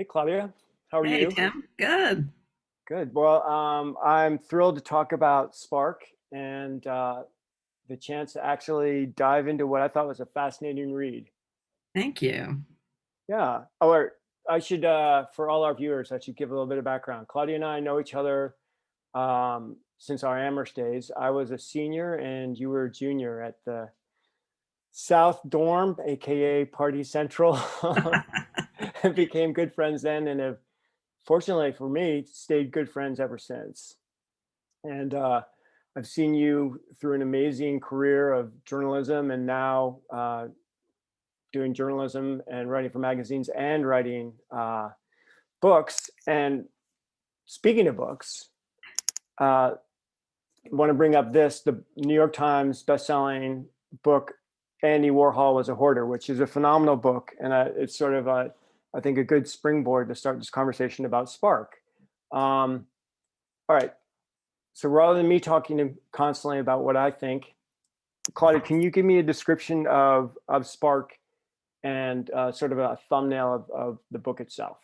Hey, Claudia. How are Hey, you? Tim. Good. Good. Well, I'm thrilled to talk about Spark and the chance to actually dive into what I thought was a fascinating read. Thank you. Yeah. I should, for all our viewers, I should give a little bit of background. Claudia and I know each other since our Amherst days. I was a senior and you were a junior at the South Dorm, aka Party Central, and became good friends then and have, fortunately for me, stayed good friends ever since. And I've seen you through an amazing career of journalism and now doing journalism and writing for magazines and writing books. And speaking of books, I want to bring up the New York Times bestselling book, Andy Warhol Was a Hoarder, which is a phenomenal book. And it's sort of, I think, a good springboard to start this conversation about Spark. All right. So rather than me talking constantly about what I think, Claudia, can you give me a description of Spark and sort of a thumbnail of the book itself?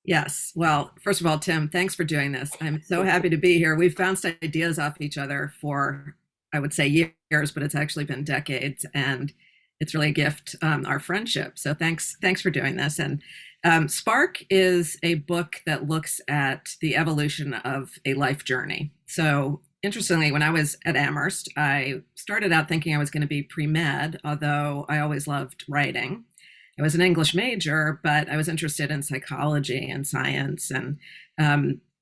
Yes. Well, first of all, Tim, thanks for doing this. I'm so happy to be here. We've bounced ideas off each other for, I would say, years, but it's actually been decades, and it's really a gift, our friendship. So thanks for doing this. And Spark is a book that looks at the evolution of a life journey. So interestingly, when I was at Amherst, I started out thinking I was going to be pre-med, although I always loved writing. I was an English major, but I was interested in psychology and science. And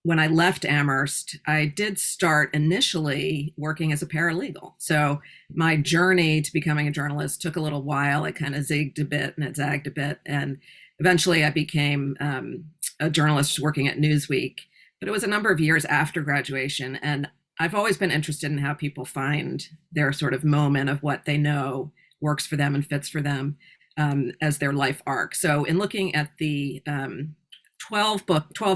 when I left Amherst, I did start initially working as a paralegal. So my journey to becoming a journalist took a little while. It kind of zigged a bit and it zagged a bit. And eventually I became a journalist working at Newsweek. But it was a number of years after graduation. And I've always been interested in how people find their sort of moment of what they know works for them and fits for them as their life arc. So in looking at the 12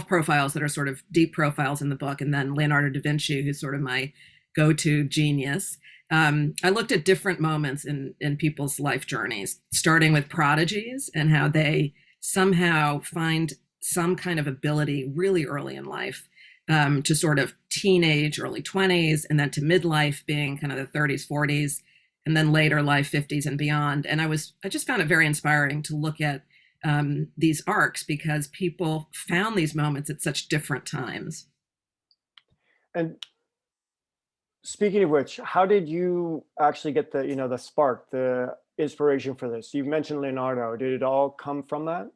profiles that are sort of deep profiles in the book, and then Leonardo da Vinci, who's sort of my go-to genius, I looked at different moments in people's life journeys, starting with prodigies and how they somehow find some kind of ability really early in life, to sort of teenage, early 20s, and then to midlife being kind of the 30s, 40s, and then later life 50s and beyond. And I just found it very inspiring to look at these arcs because people found these moments at such different times. And speaking of which, how did you actually get the spark, the inspiration for this? You mentioned Leonardo. Did it all come from that?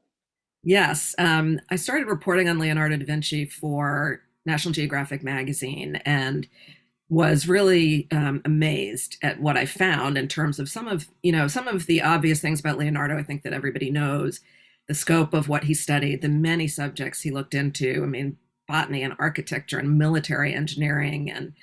Yes, I started reporting on Leonardo da Vinci for National Geographic magazine and was really amazed at what I found in terms of some of the obvious things about Leonardo. I think that everybody knows the scope of what he studied, the many subjects he looked into. I mean, botany and architecture and military engineering and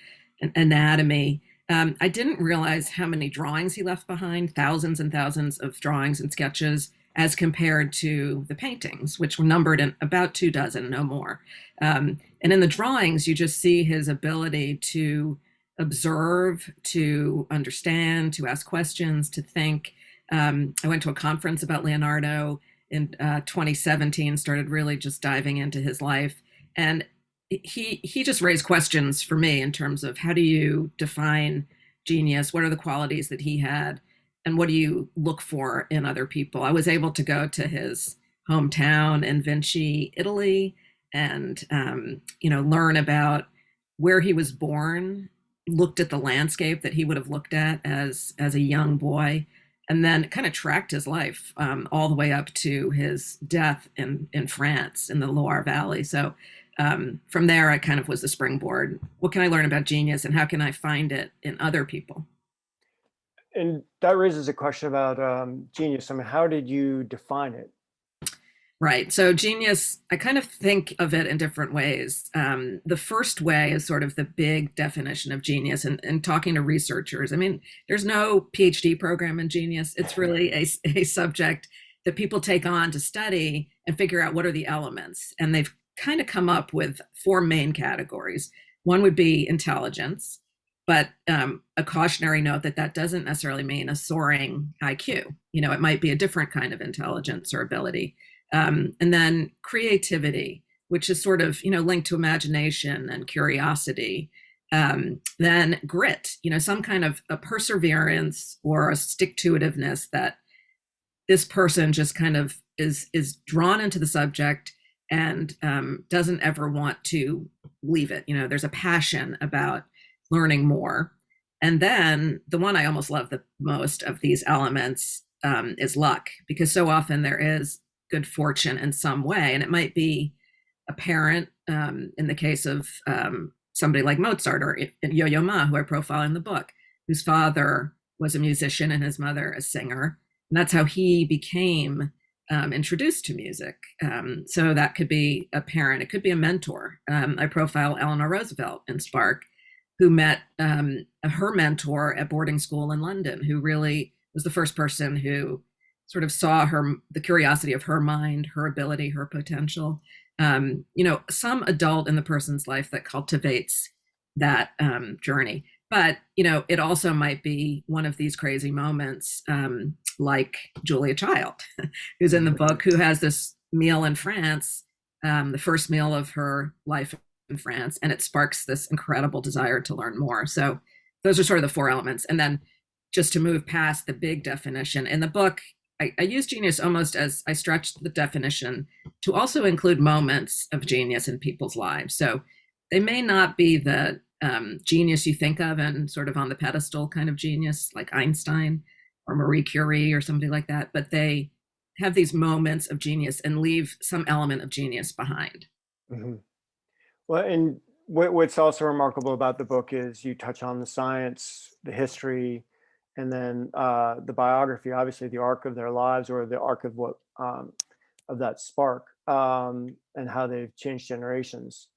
anatomy. I didn't realize how many drawings he left behind, thousands and thousands of drawings and sketches, as compared to the paintings, which were numbered in about 2 dozen, no more. And in the drawings, you just see his ability to observe, to understand, to ask questions, to think. I went to a conference about Leonardo in 2017, started really just diving into his life. And he just raised questions for me in terms of how do you define genius? What are the qualities that he had? And what do you look for in other people? I was able to go to his hometown in Vinci, Italy, and learn about where he was born, looked at the landscape that he would have looked at as a young boy, and then kind of tracked his life all the way up to his death in France in the Loire Valley. So from there, I kind of was the springboard. What can I learn about genius, and how can I find it in other people? And that raises a question about genius. I mean, how did you define it? Right. So genius, I kind of think of it in different ways. The first way is sort of the big definition of genius and talking to researchers. I mean, there's no PhD program in genius. It's really a subject that people take on to study and figure out what are the elements. And they've kind of come up with four main categories. One would be intelligence, but a cautionary note that that doesn't necessarily mean a soaring IQ. You know, it might be a different kind of intelligence or ability. And then creativity, which is sort of, linked to imagination and curiosity. Then grit, some kind of a perseverance or a stick-to-itiveness that this person just kind of is drawn into the subject and doesn't ever want to leave it. There's a passion about learning more. And then the one I almost love the most of these elements is luck, because so often there is good fortune in some way, and it might be a parent, in the case of somebody like Mozart or Yo-Yo Ma, who I profile in the book, whose father was a musician and his mother a singer. And that's how he became introduced to music. So that could be a parent, it could be a mentor. I profile Eleanor Roosevelt in Spark, who met her mentor at boarding school in London, who really was the first person who sort of saw the curiosity of her mind, her ability, her potential. Some adult in the person's life that cultivates that journey. But, it also might be one of these crazy moments, like Julia Child, who's in the book, who has this meal in France, the first meal of her life in France, and it sparks this incredible desire to learn more. So those are sort of the four elements. And then just to move past the big definition, in the book, I use genius almost as I stretched the definition to also include moments of genius in people's lives. So they may not be the genius you think of and sort of on the pedestal kind of genius like Einstein or Marie Curie or somebody like that, but they have these moments of genius and leave some element of genius behind. Mm-hmm. Well, and what's also remarkable about the book is you touch on the science, the history, and then the biography, obviously the arc of their lives, or the arc of what of that spark, and how they've changed generations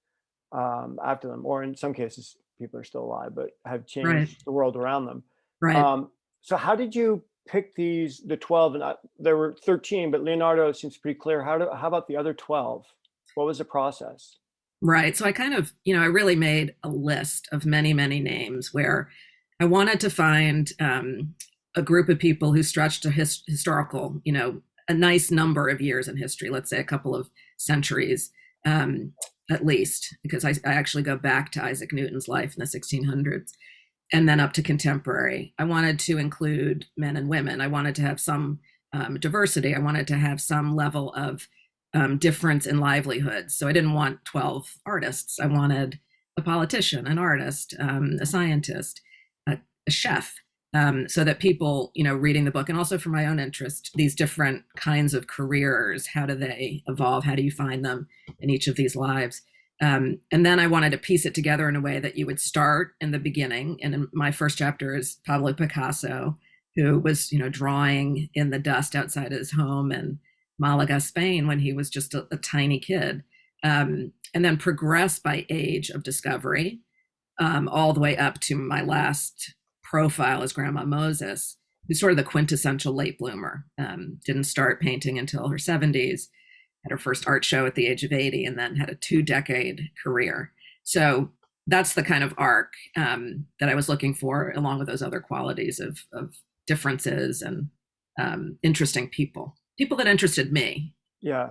after them, or in some cases people are still alive but have changed Right. the world around them. Right. So how did you pick the 12? And there were 13, but Leonardo seems pretty clear. How about the other 12? What was the process? Right. So I kind of, I really made a list of many, many names where I wanted to find a group of people who stretched a historical, a nice number of years in history, let's say a couple of centuries at least, because I actually go back to Isaac Newton's life in the 1600s and then up to contemporary. I wanted to include men and women. I wanted to have some diversity. I wanted to have some level of difference in livelihood. So I didn't want 12 artists. I wanted a politician, an artist, a scientist, a chef, so that people, reading the book, and also for my own interest, these different kinds of careers, how do they evolve? How do you find them in each of these lives? And then I wanted to piece it together in a way that you would start in the beginning. And in my first chapter is Pablo Picasso, who was, drawing in the dust outside his home in Malaga, Spain, when he was just a tiny kid, and then progress by age of discovery, all the way up to my last profile as Grandma Moses, who's sort of the quintessential late bloomer. Didn't start painting until her 70s, had her first art show at the age of 80, and then had a 2-decade career. So that's the kind of arc that I was looking for, along with those other qualities of differences and interesting people that interested me. Yeah.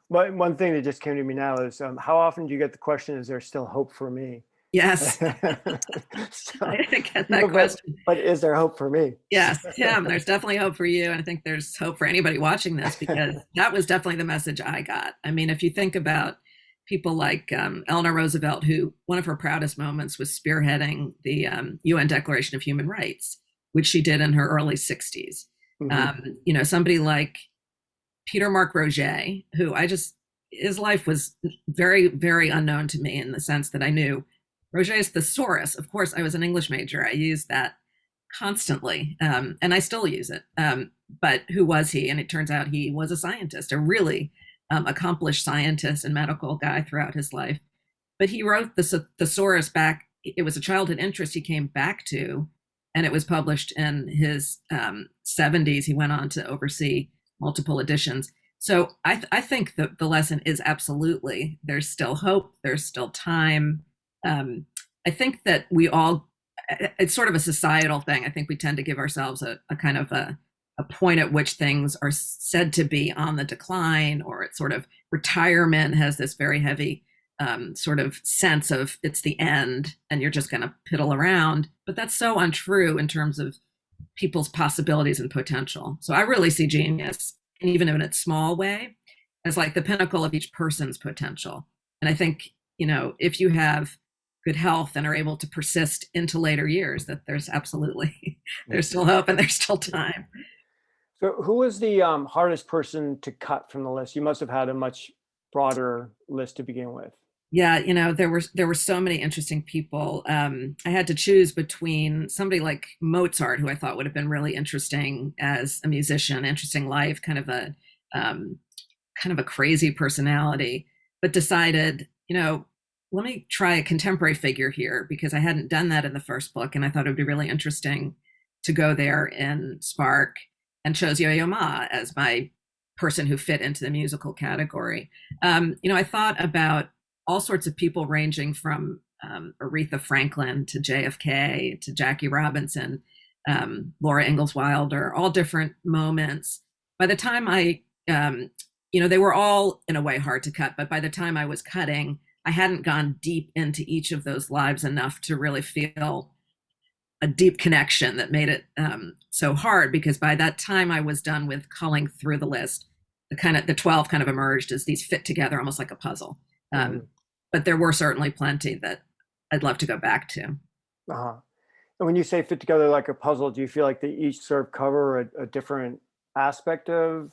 Well, one thing that just came to me now is how often do you get the question, is there still hope for me? Yes. So, I get that question. But is there hope for me? Yes, Tim, there's definitely hope for you. And I think there's hope for anybody watching this, because that was definitely the message I got. I mean, if you think about people like Eleanor Roosevelt, who one of her proudest moments was spearheading the UN Declaration of Human Rights, which she did in her early 60s. Mm-hmm. Somebody like Peter Mark Roget, who his life was very, very unknown to me, in the sense that I knew Roget's thesaurus. Of course, I was an English major. I used that constantly, and I still use it. But who was he? And it turns out he was a scientist, a really accomplished scientist and medical guy throughout his life. But he wrote the thesaurus back. It was a childhood interest he came back to, and it was published in his 70s. He went on to oversee multiple editions. So I think that the lesson is absolutely, there's still hope, there's still time. I think that we all, it's sort of a societal thing. I think we tend to give ourselves a kind of a a point at which things are said to be on the decline, or it's sort of retirement has this very heavy sort of sense of it's the end and you're just going to piddle around. But that's so untrue in terms of people's possibilities and potential. So I really see genius, and even in its small way, as like the pinnacle of each person's potential. And I think, if you have good health and are able to persist into later years, that there's absolutely, there's still hope and there's still time. So who was the hardest person to cut from the list? You must have had a much broader list to begin with. Yeah, there were so many interesting people. I had to choose between somebody like Mozart, who I thought would have been really interesting as a musician, interesting life, um, kind of a crazy personality, but decided, let me try a contemporary figure here because I hadn't done that in the first book, and I thought it would be really interesting to go there in Spark, and chose Yo-Yo Ma as my person who fit into the musical category. I thought about all sorts of people ranging from Aretha Franklin to JFK to Jackie Robinson, Laura Ingalls Wilder, all different moments. By the time they were all in a way hard to cut, but by the time I was cutting, I hadn't gone deep into each of those lives enough to really feel a deep connection that made it so hard, because by that time I was done with culling through the list. The 12 kind of emerged as these fit together almost like a puzzle. But there were certainly plenty that I'd love to go back to. Uh-huh. And when you say fit together like a puzzle, do you feel like they each sort of cover a different aspect of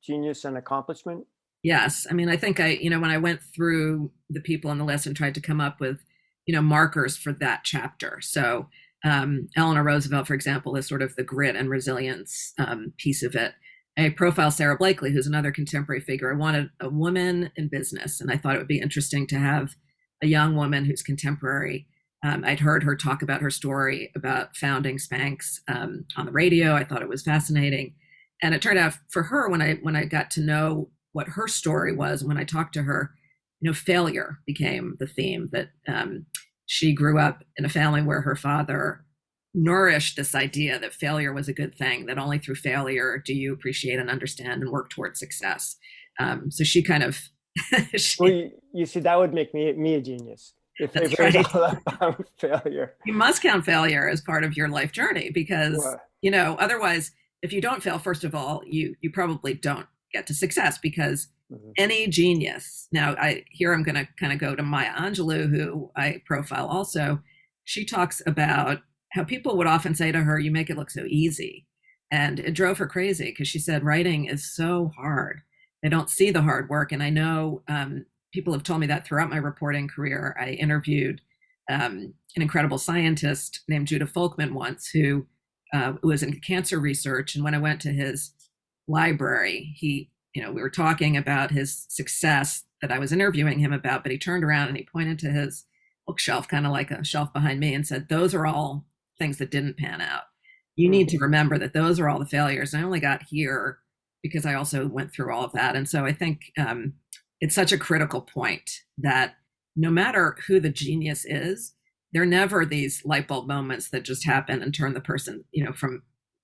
genius and accomplishment? Yes. I mean, I think when I went through the people on the list and tried to come up with, markers for that chapter. So Eleanor Roosevelt, for example, is sort of the grit and resilience piece of it. I profile Sarah Blakely, who's another contemporary figure. I wanted a woman in business, and I thought it would be interesting to have a young woman who's contemporary. I'd heard her talk about her story about founding Spanx on the radio. I thought it was fascinating. And it turned out for her, when I got to know what her story was, when I talked to her, failure became the theme, that she grew up in a family where her father nourished this idea that failure was a good thing, that only through failure do you appreciate and understand and work towards success. So she kind of well, you see, that would make me a genius if right. it was about failure. You must count failure as part of your life journey, because otherwise, if you don't fail, first of all, you probably don't get to success, because any genius, now I'm going to kind of go to Maya Angelou, who I profile also. She talks about how people would often say to her, you make it look so easy. And it drove her crazy, because she said writing is so hard. They don't see the hard work. And I know people have told me that throughout my reporting career. I interviewed an incredible scientist named Judah Folkman once, who was in cancer research. And when I went to his library, we were talking about his success that I was interviewing him about, but he turned around and he pointed to his bookshelf, kind of like a shelf behind me, and said, those are all things that didn't pan out. You need to remember that those are all the failures. And I only got here because I also went through all of that. And so I think it's such a critical point that no matter who the genius is, there are never these light bulb moments that just happen and turn the person, from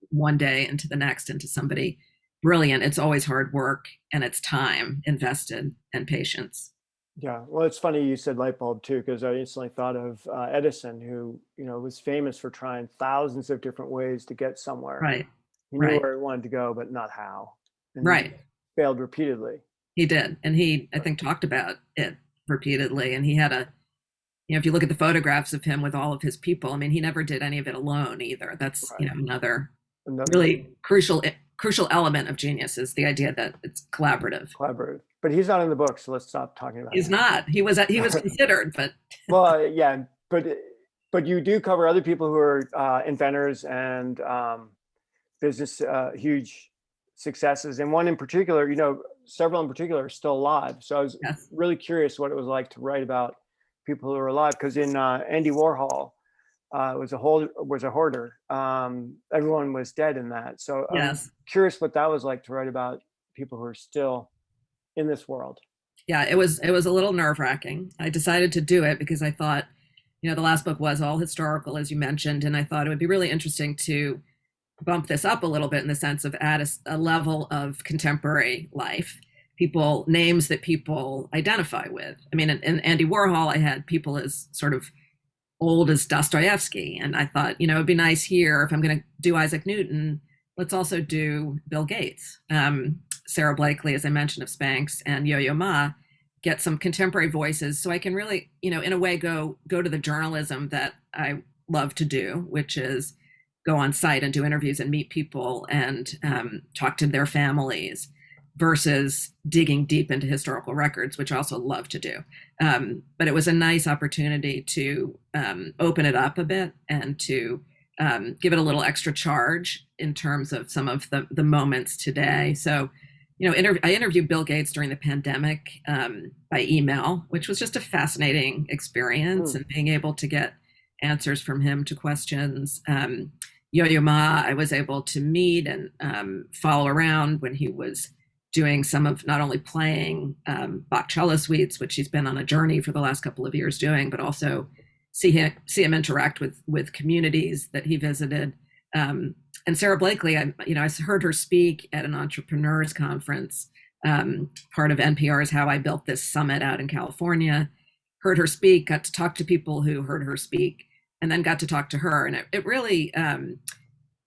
one day into the next into somebody brilliant. It's always hard work, and it's time invested and patience. Yeah, well, it's funny you said light bulb too, because I instantly thought of Edison, who was famous for trying thousands of different ways to get somewhere. Right. He knew where he wanted to go, but not how. And right. Failed repeatedly. He did, and he, I think, talked about it repeatedly. And he had if you look at the photographs of him with all of his people, I mean, he never did any of it alone either. That's another really crucial element of genius, is the idea that it's collaborative. But he's not in the book, so let's stop talking about He's not. He was considered, but well, yeah, but you do cover other people who are inventors and business huge successes, and one in particular, several in particular are still alive. So I was really curious what it was like to write about people who are alive, because in Andy Warhol was a hoarder. Everyone was dead in that. So I'm curious what that was like to write about people who are still in this world. Yeah, it was a little nerve-wracking. I decided to do it because I thought, the last book was all historical, as you mentioned, and I thought it would be really interesting to bump this up a little bit in the sense of add a level of contemporary life, people, names that people identify with. I mean, in Andy Warhol, I had people as sort of old as Dostoevsky. And I thought, it'd be nice here, if I'm going to do Isaac Newton, let's also do Bill Gates. Sarah Blakely, as I mentioned, of Spanx, and Yo-Yo Ma, get some contemporary voices. So I can really, in a way, go to the journalism that I love to do, which is go on site and do interviews and meet people and talk to their families, versus digging deep into historical records, which I also love to do. But it was a nice opportunity to open it up a bit and to give it a little extra charge in terms of some of the moments today. So, I interviewed Bill Gates during the pandemic by email, which was just a fascinating experience, and being able to get answers from him to questions. Yo-Yo Ma, I was able to meet and follow around when he was doing some of not only playing Bach cello suites, which he's been on a journey for the last couple of years doing, but also see him interact with communities that he visited. And Sarah Blakely, I heard her speak at an entrepreneurs conference, part of NPR's How I Built This Summit out in California. Heard her speak, got to talk to people who heard her speak, and then got to talk to her. And it really,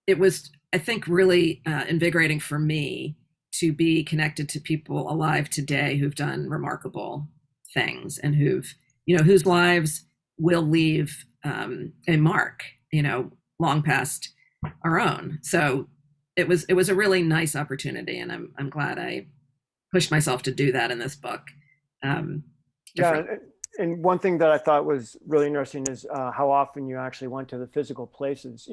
it was, I think, really invigorating for me to be connected to people alive today who've done remarkable things, and whose lives will leave a mark, long past our own. So it was a really nice opportunity, and I'm glad I pushed myself to do that in this book. Yeah, and one thing that I thought was really interesting is how often you actually went to the physical places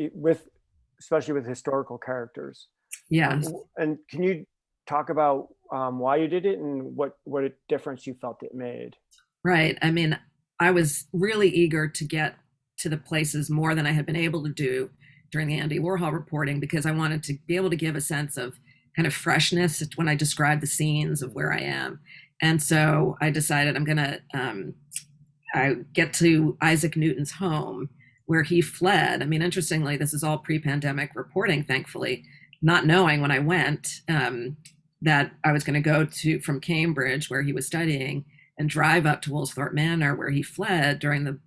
especially with historical characters. Yes. And can you talk about why you did it and what a difference you felt it made? Right. I mean, I was really eager to get to the places more than I had been able to do during the Andy Warhol reporting, because I wanted to be able to give a sense of kind of freshness when I describe the scenes of where I am. And so I decided I'm going to I get to Isaac Newton's home, where he fled. I mean, interestingly, this is all pre-pandemic reporting, thankfully, not knowing when I went that I was going to go from Cambridge, where he was studying, and drive up to Woolsthorpe Manor, where he fled during the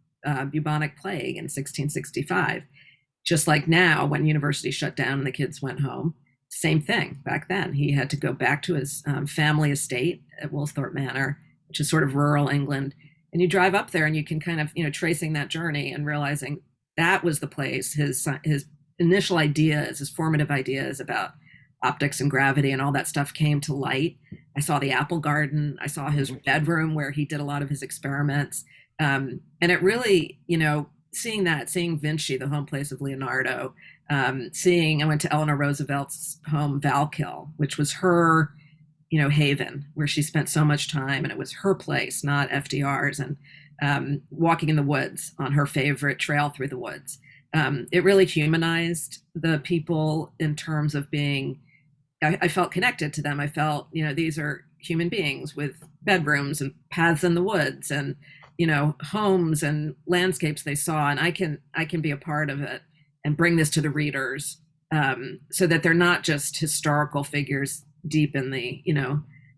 bubonic plague in 1665. Just like now, when universities shut down and the kids went home, same thing back then. He had to go back to his family estate at Woolsthorpe Manor, which is sort of rural England. And you drive up there and you can kind of, tracing that journey and realizing that was the place. His initial ideas, his formative ideas about optics and gravity and all that stuff came to light. I saw the apple garden. I saw his bedroom where he did a lot of his experiments. And it really, seeing Vinci, the home place of Leonardo, I went to Eleanor Roosevelt's home, Valkill, which was her, haven, where she spent so much time, and it was her place, not FDR's, and walking in the woods on her favorite trail through the woods. It really humanized the people in terms of being, I felt connected to them. I felt, these are human beings with bedrooms and paths in the woods and, homes and landscapes they saw. And I can be a part of it and bring this to the readers, so that they're not just historical figures deep in the,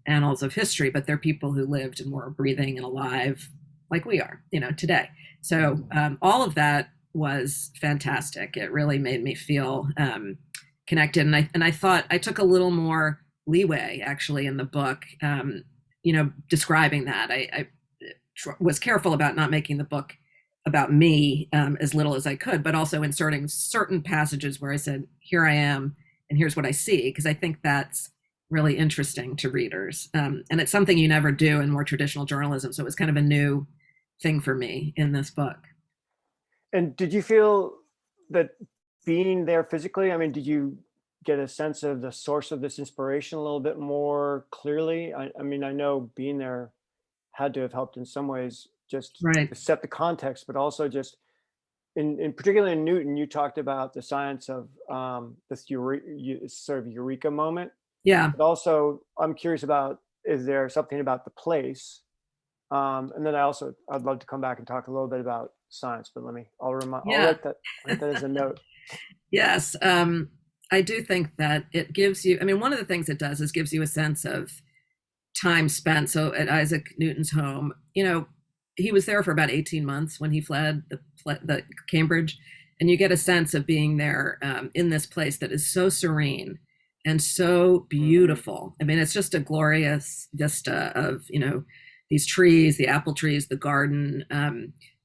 annals of history, but they're people who lived and were breathing and alive like we are, today. So all of that was fantastic. It really made me feel connected. And I thought I took a little more leeway actually in the book, describing that. I was careful about not making the book about me as little as I could, but also inserting certain passages where I said, here I am, and here's what I see, because I think that's really interesting to readers. And it's something you never do in more traditional journalism. So it was kind of a new thing for me in this book. And did you feel that being there physically, did you get a sense of the source of this inspiration a little bit more clearly? I know being there had to have helped in some ways, just Right. to set the context, but also just in particularly in Newton, you talked about the science of this sort of eureka moment. Yeah. But also, I'm curious about, is there something about the place? And then I'd love to come back and talk a little bit about science, but I'll Yeah. write that as a note. Yes. I do think that it gives you, I mean, one of the things it does is gives you a sense of time spent. So at Isaac Newton's home, he was there for about 18 months when he fled the Cambridge. And you get a sense of being there in this place that is so serene and so Mhm. beautiful. I mean, it's just a glorious vista of, these trees, the apple trees, the garden.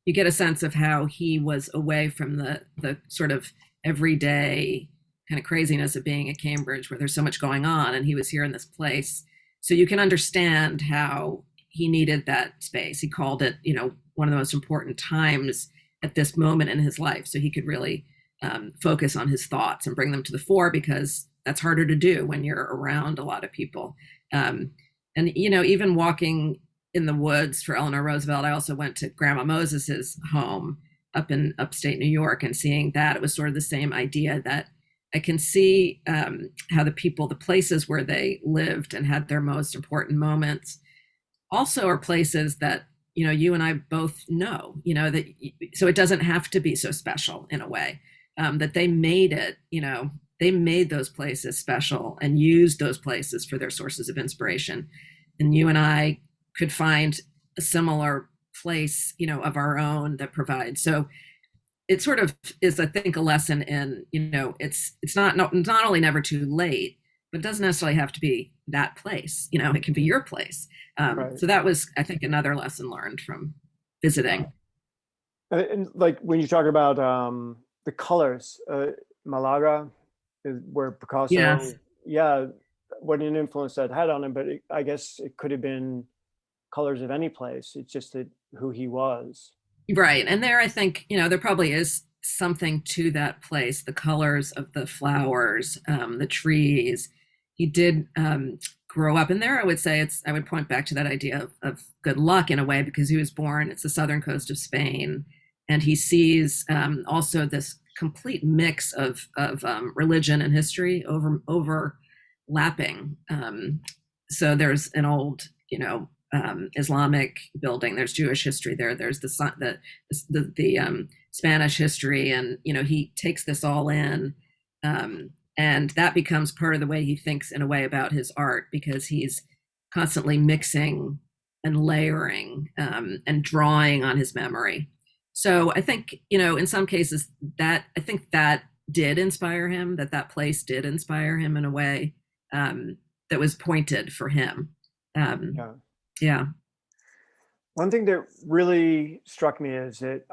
You get a sense of how he was away from the sort of everyday kind of craziness of being at Cambridge where there's so much going on. And he was here in this place, so you can understand how he needed that space. He called it, one of the most important times at this moment in his life. So he could really focus on his thoughts and bring them to the fore, because that's harder to do when you're around a lot of people. Um, and, even walking in the woods for Eleanor Roosevelt, I also went to Grandma Moses's home up in upstate New York, and seeing that, it was sort of the same idea that I can see how the places where they lived and had their most important moments, also are places that you and I both know. That so it doesn't have to be so special in a way, that they made it. They made those places special and used those places for their sources of inspiration, and you and I could find a similar place, of our own that provides. So it sort of is, I think, a lesson in, it's not only never too late, but it doesn't necessarily have to be that place. It can be your place. Right. So that was, I think, another lesson learned from visiting. And like when you talk about the colors, Malaga is where Yes. Picasso, yeah, what an influence that had on him. But I guess it could have been colors of any place. It's just that who he was. Right. And there, I think, there probably is something to that place, the colors of the flowers, the trees. He did grow up. And there, I would say I would point back to that idea of good luck in a way, because he was born, it's the southern coast of Spain. And he sees also this complete mix of religion and history overlapping. So there's an old, Islamic building. There's Jewish history there. There's the Spanish history, and he takes this all in, and that becomes part of the way he thinks in a way about his art, because he's constantly mixing and layering and drawing on his memory. So I think in some cases that I think that did inspire him. That place did inspire him in a way that was pointed for him. Um, Yeah. yeah. One thing that really struck me is that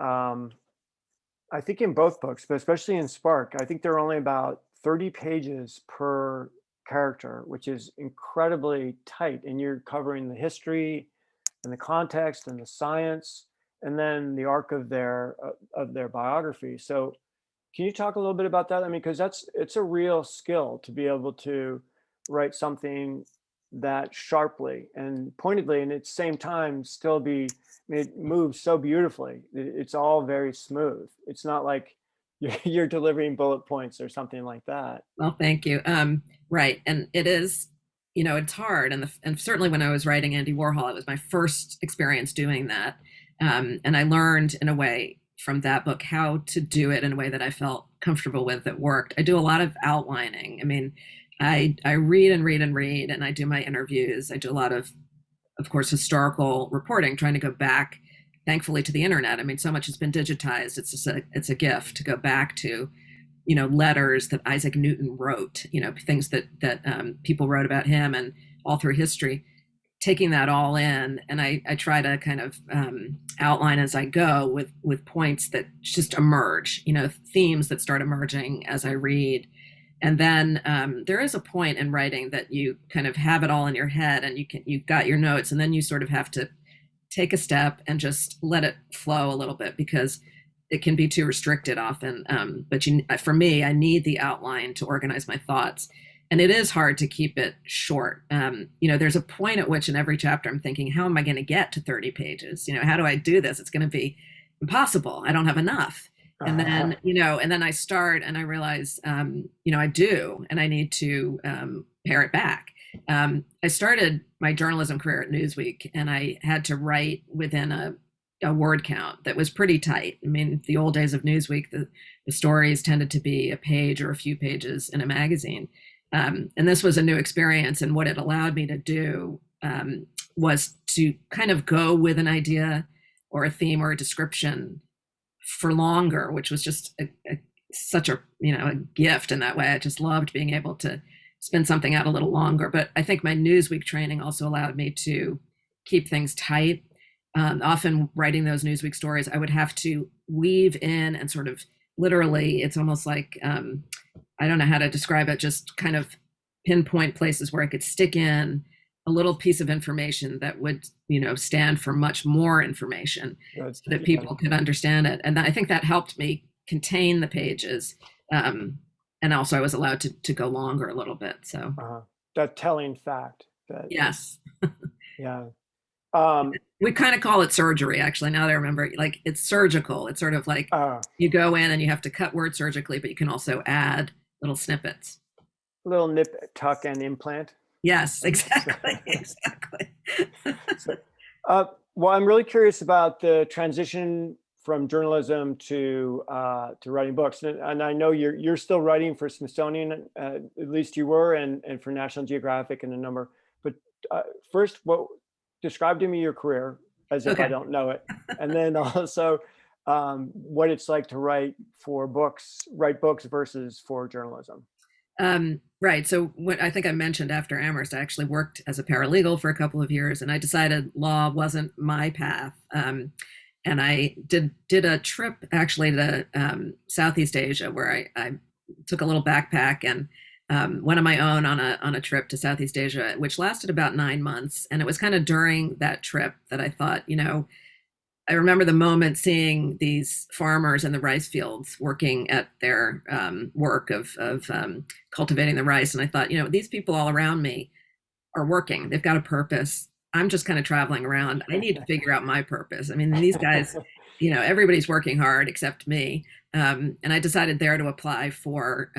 I think in both books, but especially in Spark, I think there are only about 30 pages per character, which is incredibly tight. And you're covering the history and the context and the science, and then the arc of their biography. So, can you talk a little bit about that? I mean, because it's a real skill to be able to write something that sharply and pointedly, and at the same time still be. I mean, it moves so beautifully. It's all very smooth. It's not like you're delivering bullet points or something like that. Well, thank you. Right. And it is, it's hard. And certainly when I was writing Andy Warhol, it was my first experience doing that. And I learned in a way from that book how to do it in a way that I felt comfortable with, that worked. I do a lot of outlining. I mean, I read and read and read, and I do my interviews. I do a lot of course, historical reporting, trying to go back, thankfully, to the internet. I mean, so much has been digitized. It's a gift to go back to, letters that Isaac Newton wrote, things that people wrote about him, and all through history. Taking that all in, and I try to kind of outline as I go with points that just emerge, themes that start emerging as I read. And then there is a point in writing that you kind of have it all in your head, and you've got your notes, and then you sort of have to take a step and just let it flow a little bit, because it can be too restricted often. But for me, I need the outline to organize my thoughts, and it is hard to keep it short. There's a point at which in every chapter I'm thinking, how am I going to get to 30 pages? How do I do this? It's going to be impossible. I don't have enough. And then, and then I start and I realize, I do, and I need to pare it back. I started my journalism career at Newsweek, and I had to write within a a word count that was pretty tight. I mean, the old days of Newsweek, the stories tended to be a page or a few pages in a magazine. And this was a new experience. And what it allowed me to do was to kind of go with an idea or a theme or a description for longer, which was just such a, a gift in that way. I just loved being able to spin something out a little longer. But I think my Newsweek training also allowed me to keep things tight. Often writing those Newsweek stories, I would have to weave in and sort of literally, it's almost like, I don't know how to describe it, just kind of pinpoint places where I could stick in a little piece of information that would, stand for much more information so that people could understand it. And I think that helped me contain the pages. And also I was allowed to go longer a little bit. So that telling fact. Yes. Yeah. We kind of call it surgery, actually. Now that I remember, like it's surgical. It's sort of like you go in and you have to cut words surgically, but you can also add little snippets. Little nip, tuck, and implant. Yes, exactly. Exactly. So, well, I'm really curious about the transition from journalism to writing books, and I know you're still writing for Smithsonian, at least you were, and for National Geographic and a number. But first, describe to me your career as if I don't know it, and then also what it's like to write books versus for journalism. Right. So what I think I mentioned, after Amherst, I actually worked as a paralegal for a couple of years, and I decided law wasn't my path. And I did a trip actually to Southeast Asia, where I took a little backpack and went on my own on a trip to Southeast Asia, which lasted about 9 months. And it was kind of during that trip that I thought, I remember the moment seeing these farmers in the rice fields working at their work of cultivating the rice. And I thought, these people all around me are working. They've got a purpose. I'm just kind of traveling around. I need to figure out my purpose. I mean, these guys, everybody's working hard except me. And I decided there to apply for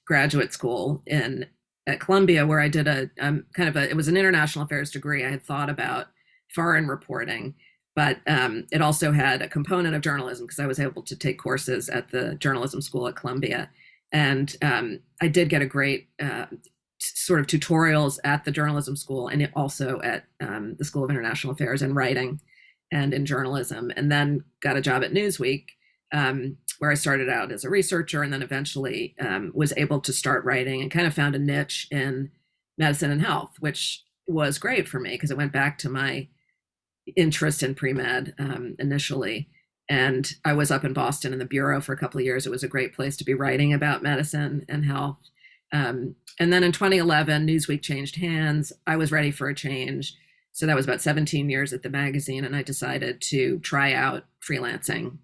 graduate school at Columbia, where I did it was an international affairs degree. I had thought about foreign reporting, but it also had a component of journalism because I was able to take courses at the journalism school at Columbia. And I did get a great sort of tutorials at the journalism school, and also at the School of International Affairs and writing and in journalism, and then got a job at Newsweek, where I started out as a researcher and then eventually was able to start writing and kind of found a niche in medicine and health, which was great for me because it went back to my interest in pre-med initially. And I was up in Boston in the bureau for a couple of years. It was a great place to be writing about medicine and health. And then in 2011, Newsweek changed hands. I was ready for a change. So that was about 17 years at the magazine. And I decided to try out freelancing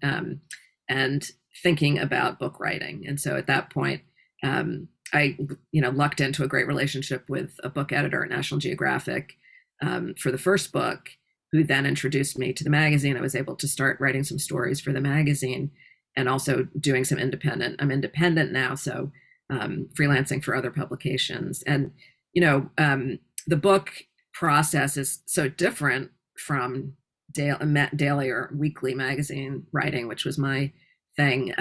and thinking about book writing. And so at that point, I lucked into a great relationship with a book editor at National Geographic for the first book, who then introduced me to the magazine. I was able to start writing some stories for the magazine and also doing some independent. I'm independent now, so freelancing for other publications. And, the book process is so different from daily or weekly magazine writing, which was my thing,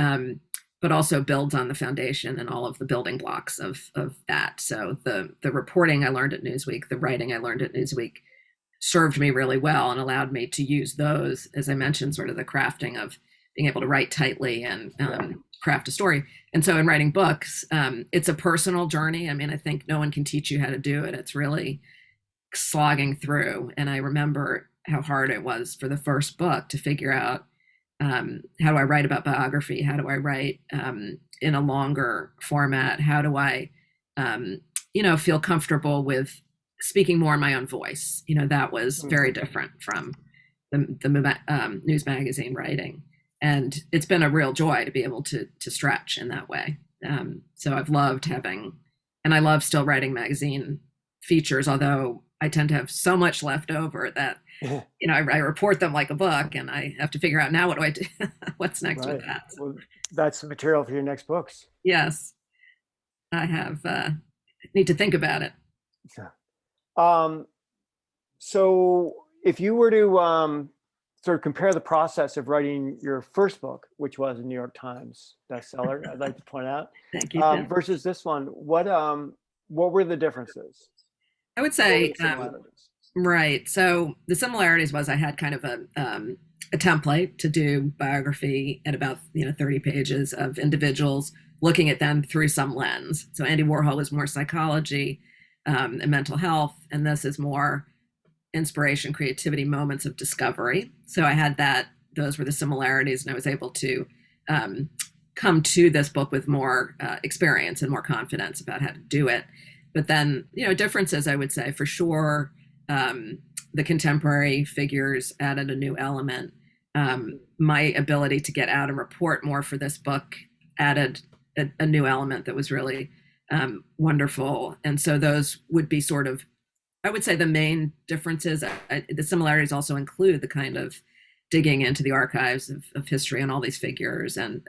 but also builds on the foundation and all of the building blocks of that. So the reporting I learned at Newsweek, the writing I learned at Newsweek served me really well and allowed me to use those, as I mentioned, sort of the crafting of being able to write tightly and craft a story. And so in writing books, it's a personal journey. I mean, I think no one can teach you how to do it. It's really slogging through. And I remember how hard it was for the first book to figure out how do I write about biography? How do I write in a longer format? How do I, feel comfortable with speaking more in my own voice? That was very different from the news magazine writing. And it's been a real joy to be able to stretch in that way. So I've loved and I love still writing magazine features, although I tend to have so much left over that, I report them like a book, and I have to figure out now, what do I do? What's next with that? Well, that's the material for your next books. Yes, I have, need to think about it. So if you were to sort of compare the process of writing your first book, which was a New York Times bestseller, I'd like to point out, Thank you, Tim. versus this one. What were the differences? I would What were say, the similarities? right. So the similarities was I had kind of a template to do biography at about 30 pages of individuals, looking at them through some lens. So Andy Warhol is more psychology and mental health, and this is more inspiration, creativity, moments of discovery. So I had that; those were the similarities, and I was able to um, come to this book with more experience and more confidence about how to do it. But then, differences, I would say for sure. The contemporary figures added a new element. My ability to get out and report more for this book added a new element that was really wonderful. And so those would be sort of, I would say, the main differences. The similarities also include the kind of digging into the archives of history on all these figures and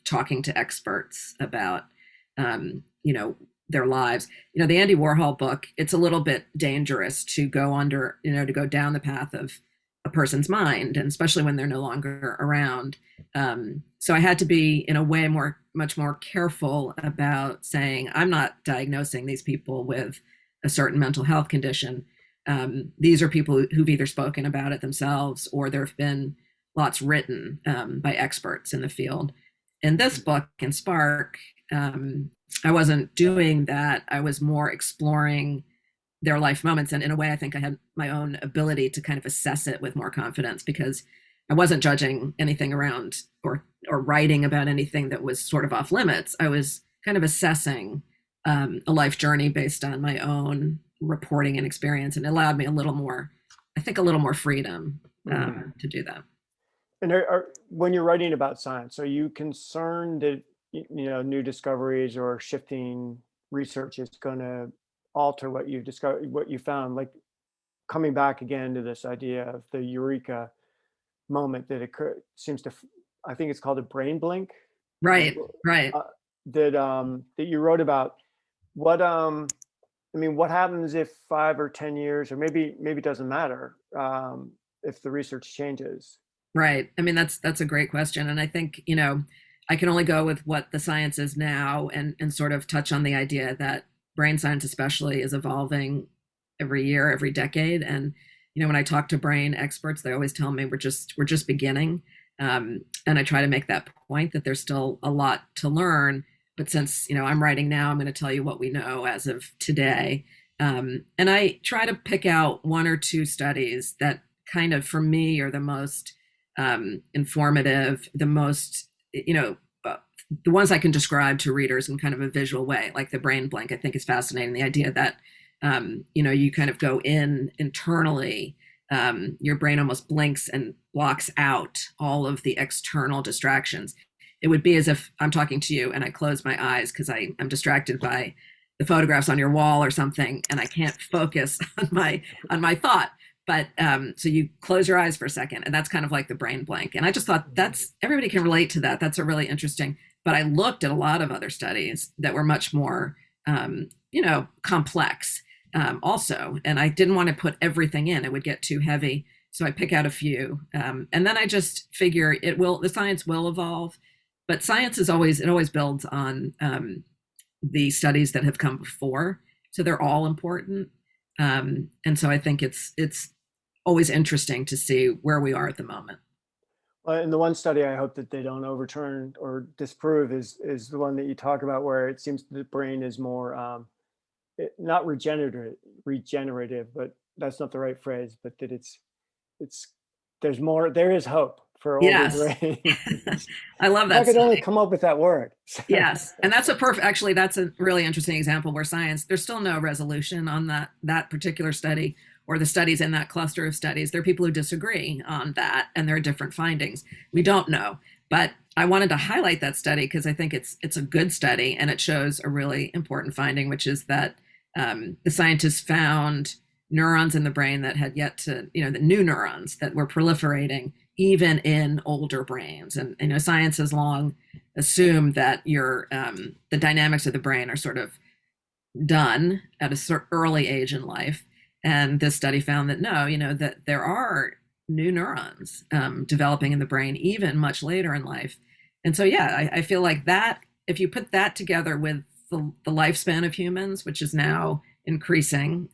talking to experts about, their lives. The Andy Warhol book, it's a little bit dangerous to go under, to go down the path of a person's mind, and especially when they're no longer around. So I had to be, in a way, much more careful about saying, I'm not diagnosing these people with a certain mental health condition. These are people who've either spoken about it themselves, or there have been lots written by experts in the field. In this book, in Spark, I wasn't doing that. I was more exploring their life moments. And in a way, I think I had my own ability to kind of assess it with more confidence, because I wasn't judging anything around or writing about anything that was sort of off limits. I was kind of assessing a life journey based on my own reporting and experience. And it allowed me a little more freedom to do that. And when you're writing about science, are you concerned that new discoveries or shifting research is going to alter what you've discovered, what you found? Like, coming back again to this idea of the eureka moment that occurred, I think it's called a brain blink. Right, right. That you wrote about. What what happens if 5 or 10 years, or maybe it doesn't matter, if the research changes? Right. I mean, that's a great question. And I think, I can only go with what the science is now, and sort of touch on the idea that brain science especially is evolving every year, every decade. And, when I talk to brain experts, they always tell me we're just beginning. And I try to make that point that there's still a lot to learn. But since, I'm writing now, I'm going to tell you what we know as of today. And I try to pick out one or two studies that kind of, for me, are the most informative, the most, the ones I can describe to readers in kind of a visual way, like the brain blink. I think is fascinating. The idea that, you kind of go in internally, your brain almost blinks and blocks out all of the external distractions. It would be as if I'm talking to you and I close my eyes because I'm distracted by the photographs on your wall or something, and I can't focus on my thought. But so you close your eyes for a second, and that's kind of like the brain blank. And I just thought everybody can relate to that. That's a really interesting. But I looked at a lot of other studies that were much more, complex also. And I didn't want to put everything in. It would get too heavy. So I pick out a few. And then I just figure the science will evolve. But science always builds on the studies that have come before. So they're all important. And so I think it's always interesting to see where we are at the moment. Well, and the one study I hope that they don't overturn or disprove is the one that you talk about, where it seems the brain is more not regenerative, but that's not the right phrase, but that it's there is hope for older Yes. brains. I love If I that could only study. come up with that word. Yes. And that's a really interesting example where there's still no resolution on that particular study or the studies in that cluster of studies. There are people who disagree on that, and there are different findings. We don't know. But I wanted to highlight that study because I think it's a good study, and it shows a really important finding, which is that the scientists found neurons in the brain that had yet to, the new neurons that were proliferating even in older brains. And science has long assumed that the dynamics of the brain are sort of done at a early age in life. And this study found that no, that there are new neurons developing in the brain, even much later in life. And so, yeah, I feel like that, if you put that together with the lifespan of humans, which is now increasing,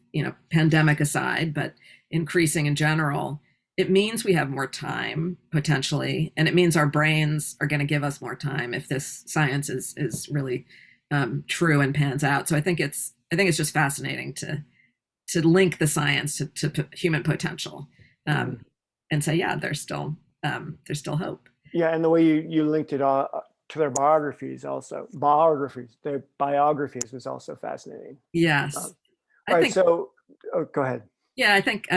pandemic aside, but increasing in general, it means we have more time potentially, and it means our brains are going to give us more time if this science is really true and pans out. So I think it's just fascinating to link the science to human potential, Mhm. and say, yeah, there's still hope. Yeah, and the way you linked it to their their biographies was also fascinating. Yes, Um, I all right, think. so go ahead. Yeah, I think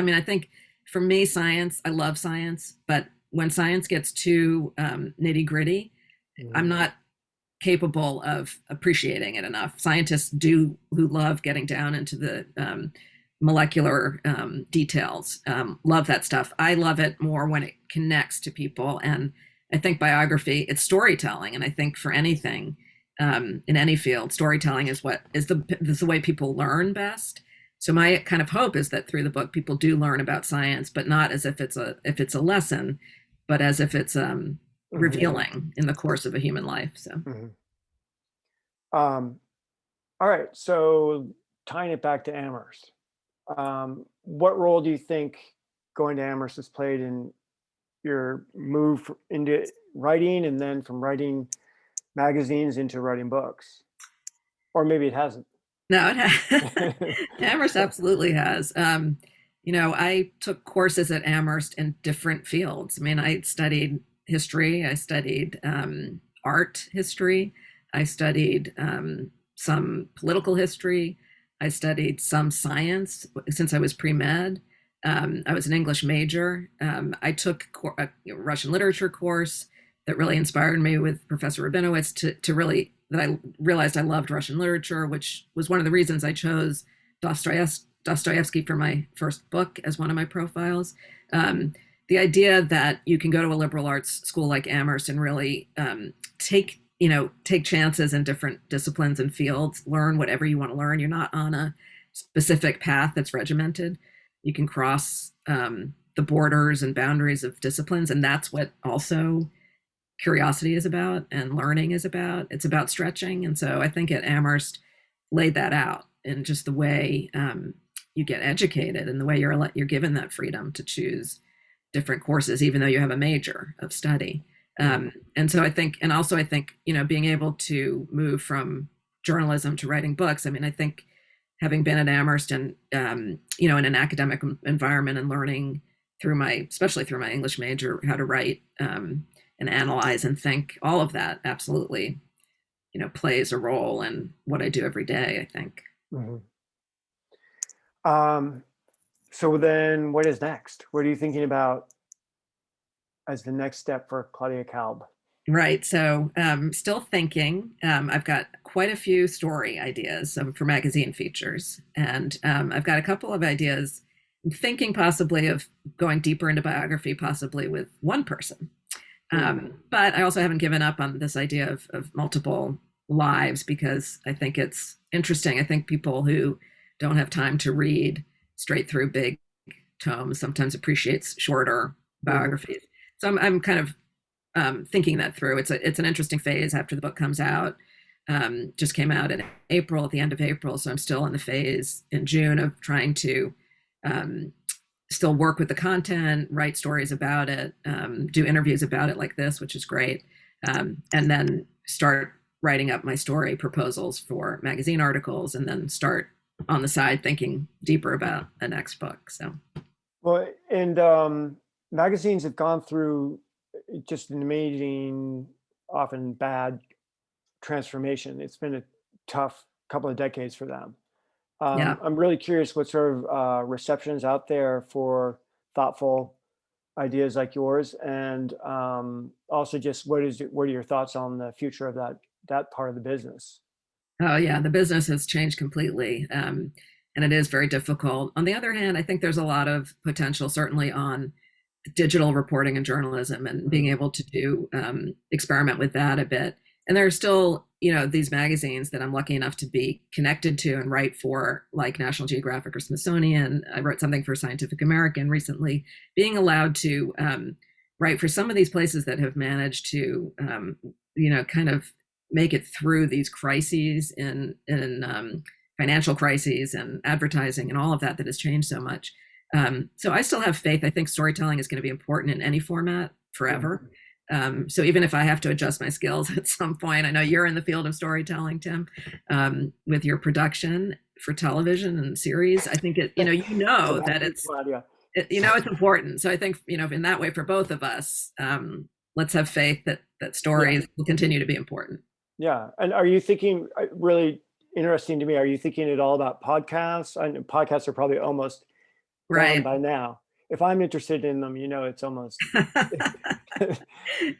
for me, science. I love science, but when science gets too nitty gritty, I'm Mhm. not capable of appreciating it enough. Scientists who love getting down into the molecular details, love that stuff. I love it more when it connects to people. And I think biography, it's storytelling. And I think for anything in any field, storytelling is the way people learn best. So my kind of hope is that through the book, people do learn about science, but not as if it's a lesson, but as if it's Mhm. revealing in the course of a human life. So. Mhm. Um, all right, so tying it back to Amherst, what role do you think going to Amherst has played in your move into writing, and then from writing magazines into writing books? Or maybe it hasn't. No, Amherst absolutely has. I took courses at Amherst in different fields. I mean, I studied history, I studied art history, I studied some political history, I studied some science since I was pre med. I was an English major. I took a Russian literature course that really inspired me with Professor Rabinowitz to really that I realized I loved Russian literature, which was one of the reasons I chose Dostoevsky for my first book as one of my profiles. The idea that you can go to a liberal arts school like Amherst and really take chances in different disciplines and fields, learn whatever you want to learn. You're not on a specific path that's regimented. You can cross the borders and boundaries of disciplines, and that's what also curiosity is about and learning is about. It's about stretching. And so I think at Amherst laid that out in just the way you get educated and the way you're given that freedom to choose different courses, even though you have a major of study. Mhm. And so I think, and also I think, being able to move from journalism to writing books. I mean, I think having been at Amherst and, in an academic environment and learning especially through my English major, how to write and analyze and think, all of that absolutely, plays a role in what I do every day, I think. Mhm. Um, so then what is next? What are you thinking about as the next step for Claudia Kalb? Right. So, still thinking. I've got quite a few story ideas for magazine features, and I've got a couple of ideas. I'm thinking possibly of going deeper into biography, possibly with one person. Mm. But I also haven't given up on this idea of multiple lives because I think it's interesting. I think people who don't have time to read straight through big tomes sometimes appreciates shorter Mhm. biographies. So I'm kind of thinking that through. It's an interesting phase after the book comes out. Just came out in April, at the end of April, so I'm still in the phase in June of trying to um, still work with the content, write stories about it, do interviews about it like this, which is great, and then start writing up my story proposals for magazine articles, and then start on the side thinking deeper about the next book. So. Well, and magazines have gone through just an amazing, often bad transformation. It's been a tough couple of decades for them. Yeah. I'm really curious what sort of reception is out there for thoughtful ideas like yours, and also just what are your thoughts on the future of that part of the business? Oh yeah, the business has changed completely, and it is very difficult. On the other hand, I think there's a lot of potential, certainly on digital reporting and journalism, and being Mm. able to do experiment with that a bit. And there are still, these magazines that I'm lucky enough to be connected to and write for, like National Geographic or Smithsonian. I wrote something for Scientific American recently. Being allowed to write for some of these places that have managed to, kind of make it through these crises in financial crises and advertising and all of that has changed so much. So I still have faith. I think storytelling is going to be important in any format forever. So even if I have to adjust my skills at some point, I know you're in the field of storytelling, Tim, with your production for television and series. I think that it's important. So I think, in that way for both of us, let's have faith that stories will continue to be important. Yeah. And are you thinking, really interesting to me, are you thinking at all about podcasts? I know podcasts are probably almost gone by now. If I'm interested in them, it's almost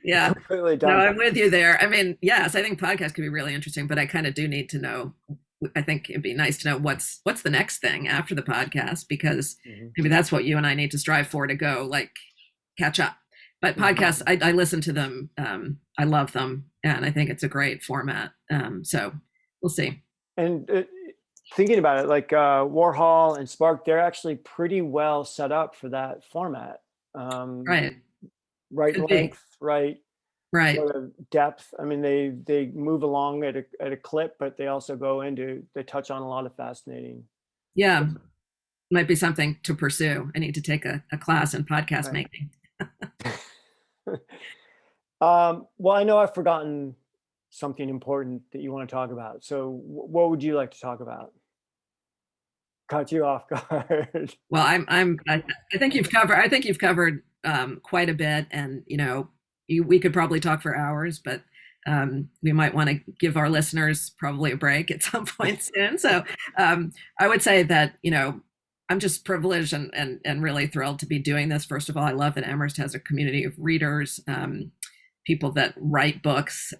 yeah, completely done. No, I'm with you there. I mean, yes, I think podcasts could be really interesting, but I kind of do need to know. I think it'd be nice to know what's the next thing after the podcast, because maybe that's what you and I need to strive for, to go like catch up. But podcasts, I listen to them. I love them, and I think it's a great format. So we'll see. And thinking about it, like Warhol and Spark, they're actually pretty well set up for that format. Right Length, right sort of depth. I mean, they move along at a clip, but they also they touch on a lot of fascinating. Yeah, might be something to pursue. I need to take a class in podcast making. Well, I know I've forgotten something important that you want to talk about. So what would you like to talk about? Caught you off guard. Well, I think you've covered quite a bit, and we could probably talk for hours, but we might want to give our listeners probably a break at some point soon. So I would say that I'm just privileged and really thrilled to be doing this. First of all, I love that Amherst has a community of readers, people that write books,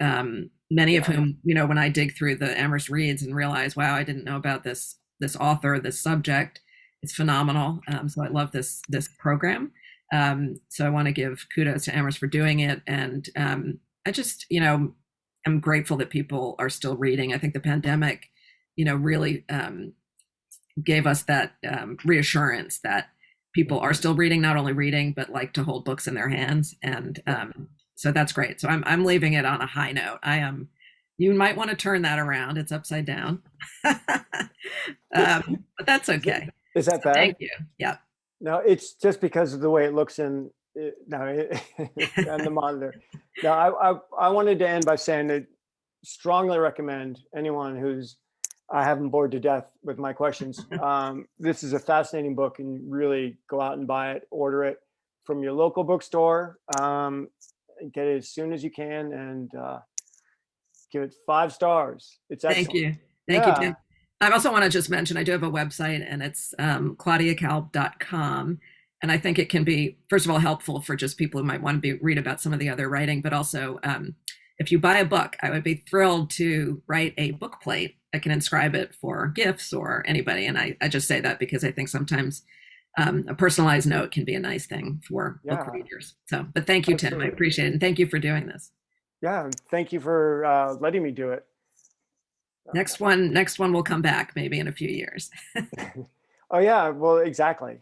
many of whom, when I dig through the Amherst Reads and realize, wow, I didn't know about this author, this subject, it's phenomenal. So I love this program. So I want to give kudos to Amherst for doing it. And I just, I'm grateful that people are still reading. I think the pandemic, really gave us that reassurance that people are still reading, not only reading, but like to hold books in their hands. And so that's great. So I'm leaving it on a high note. You might want to turn that around. It's upside down. But that's okay. Is that bad? Thank you. Yeah. No, it's just because of the way it looks on the monitor. Now, I wanted to end by saying that strongly recommend anyone who's I haven't bored to death with my questions. This is a fascinating book, and really go out and buy it, order it from your local bookstore, get it as soon as you can, and give it 5 stars. It's excellent. Thank you. Thank you, Tim. I also want to just mention, I do have a website, and it's claudiakalb.com. And I think it can be, first of all, helpful for just people who might want to read about some of the other writing, but also if you buy a book, I would be thrilled to write a book plate. I can inscribe it for gifts or anybody. And I just say that because I think sometimes a personalized note can be a nice thing for book readers. So, but thank you, Tim. I appreciate it. And thank you for doing this. Yeah. Thank you for letting me do it. Next one will come back maybe in a few years. Oh, yeah. Well, exactly.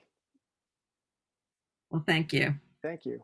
Well, thank you. Thank you.